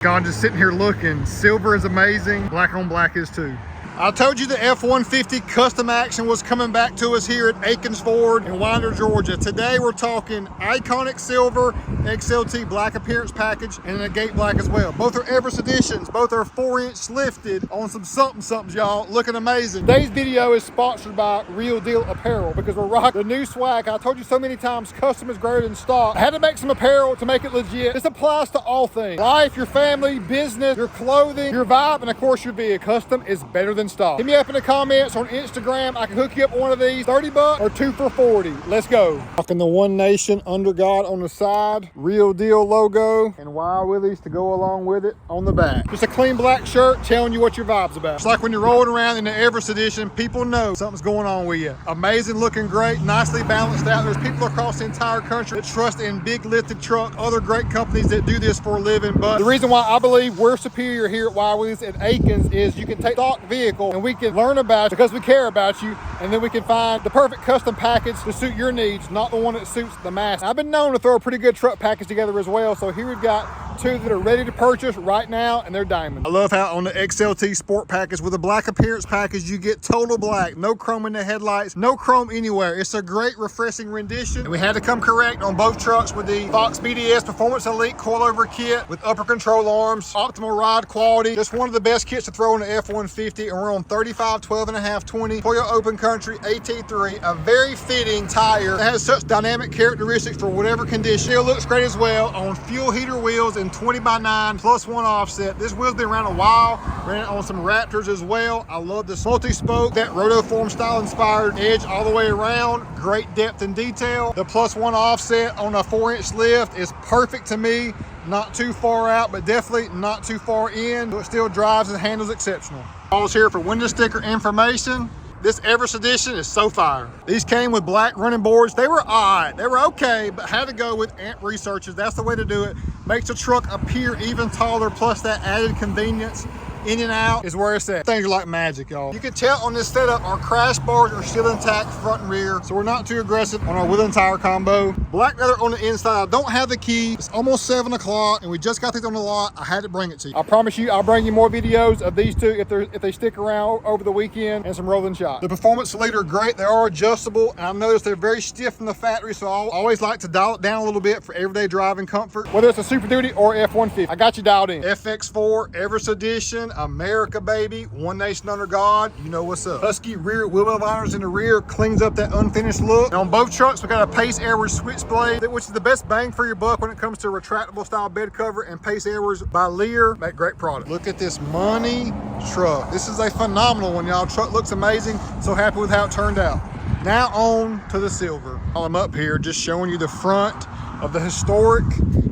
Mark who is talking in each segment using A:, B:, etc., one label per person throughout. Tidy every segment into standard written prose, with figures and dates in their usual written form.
A: God, just sitting here looking. Silver is amazing. Black on black is too. I told you the F-150 custom action was coming back to us here at Akins Ford in Winder, Georgia. Today we're talking iconic silver XLT black appearance package and an Agate black as well. Both are Everest editions. Both are 4-inch lifted on some somethings, y'all. Looking amazing. Today's video is sponsored by Real Deal Apparel because we're rocking the new swag. I told you so many times, custom is greater than stock. I had to make some apparel to make it legit. This applies to all things. Life, your family, business, your clothing, your vibe, and of course your vehicle. Custom is better than stock. Hit me up in the comments on Instagram. I can hook you up with one of these, 30 bucks or 2 for 40. Let's go. Rocking the One Nation under God on the side, Real Deal logo, and Wild Willies to go along with it on the back. Just a clean black shirt telling you what your vibe's about. It's like when you're rolling around in the Everest edition, people know something's going on with you. Amazing looking great, nicely balanced out. There's people across the entire country that trust in big lifted truck, other great companies that do this for a living. But the reason why I believe we're superior here at Wild Willies at Akins is you can take stock vehicle and we can learn about you because we care about you, and then we can find the perfect custom package to suit your needs, not the one that suits the mass. I've been known to throw a pretty good truck package together as well, so here we've got two that are ready to purchase right now, and they're diamond. I love how on the XLT Sport package with a black appearance package, you get total black, no chrome in the headlights, no chrome anywhere. It's a great refreshing rendition, and we had to come correct on both trucks with the Fox BDS Performance Elite coilover kit with upper control arms, optimal ride quality, just one of the best kits to throw in the F-150, and we're on 35, 12.5, 20 Toyota Open Country AT3, a very fitting tire that has such dynamic characteristics for whatever condition. Still looks great as well on fuel heater wheels and 20x9 plus 1 offset. This wheel's been around a while. Ran it on some Raptors as well. I love this multi-spoke, that rotoform style inspired edge all the way around. Great depth and detail. The plus 1 offset on a 4-inch lift is perfect to me. Not too far out, but definitely not too far in. It still drives and handles exceptional. I was here for window sticker information. This Everest edition is so fire. These came with black running boards. They were alright, they were okay, but had to go with amp researchers. That's the way to do it. Makes the truck appear even taller, plus that added convenience. In and out is where it's at. Things are like magic, y'all. You can tell on this setup, our crash bars are still intact front and rear, so we're not too aggressive on our wheel and tire combo. Black leather on the inside. I don't have the key. It's almost 7 o'clock, and we just got these on the lot. I had to bring it to you. I promise you, I'll bring you more videos of these two if they stick around over the weekend, and some rolling shots. The Performance Elite are great. They are adjustable, and I've noticed they're very stiff from the factory, so I always like to dial it down a little bit for everyday driving comfort, whether it's a Super Duty or F-150. I got you dialed in. FX4 Everest Edition. America, baby. One Nation under God. You know what's up. Husky rear wheel well liners in the rear cleans up that unfinished look. And on both trucks, we got a Pace Airways switchblade, which is the best bang for your buck when it comes to retractable style bed cover, and Pace Airways by Lear make great product. Look at this money truck. This is a phenomenal one, y'all. Truck looks amazing. So happy with how it turned out. Now on to the silver. While I'm up here, just showing you the front of the historic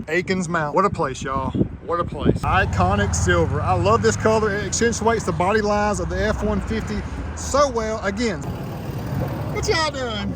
A: Akins mount. What a place, y'all. What a place. Iconic silver. I love this color. It accentuates the body lines of the F-150 so well. Again, what y'all doing?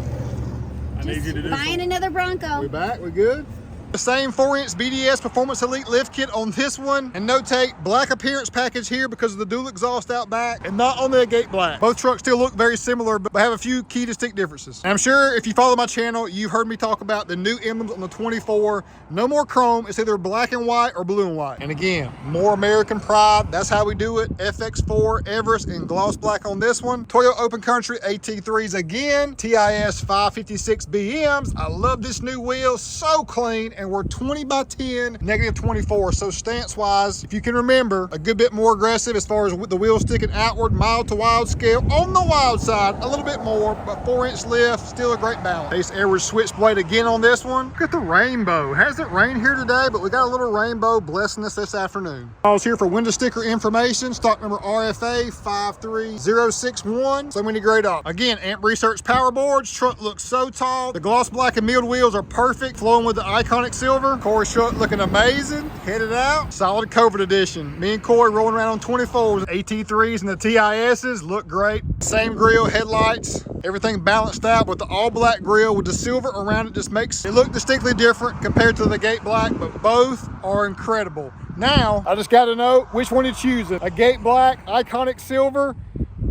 A: I need you to do
B: buying another Bronco.
A: We back? We good? The same 4-inch BDS Performance Elite lift kit on this one, and notate black appearance package here because of the dual exhaust out back, and not on the Agate black. Both trucks still look very similar, but have a few key distinct differences. And I'm sure if you follow my channel, you've heard me talk about the new emblems on the 24. No more chrome. It's either black and white or blue and white. And again, more American pride. That's how we do it. FX4 Everest in gloss black on this one. Toyota Open Country AT3s again. TIS 556 BMs. I love this new wheel. So clean. And we're 20x10, -24. So stance wise, if you can remember, a good bit more aggressive as far as with the wheel sticking outward, mild to wild scale. On the wild side, a little bit more, but 4-inch lift, still a great balance. Pace Airways switchblade again on this one. Look at the rainbow. Hasn't rained here today, but we got a little rainbow blessing us this afternoon. I was here for window sticker information. Stock number RFA 53061. So many great options. Again, amp research power boards. Truck looks so tall. The gloss black and milled wheels are perfect, flowing with the iconic silver. Corey truck looking amazing. Headed out. Solid covert edition. Me and Corey rolling around on 24s. AT3s and the TISs look great. Same grille, headlights, everything balanced out with the all black grille with the silver around it. Just makes it look distinctly different compared to the Agate black, but both are incredible. Now, I just got to know which one you're choosing. Agate black, iconic silver,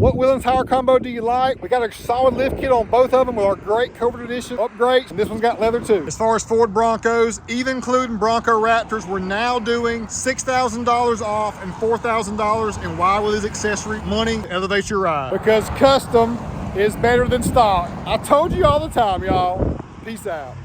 A: What wheel and tire combo do you like? We got a solid lift kit on both of them with our great COVID edition upgrades. And this one's got leather too. As far as Ford Broncos, even including Bronco Raptors, we're now doing $6,000 off and $4,000 in Wild Willies accessory money to elevate your ride. Because custom is better than stock. I told you all the time, y'all. Peace out.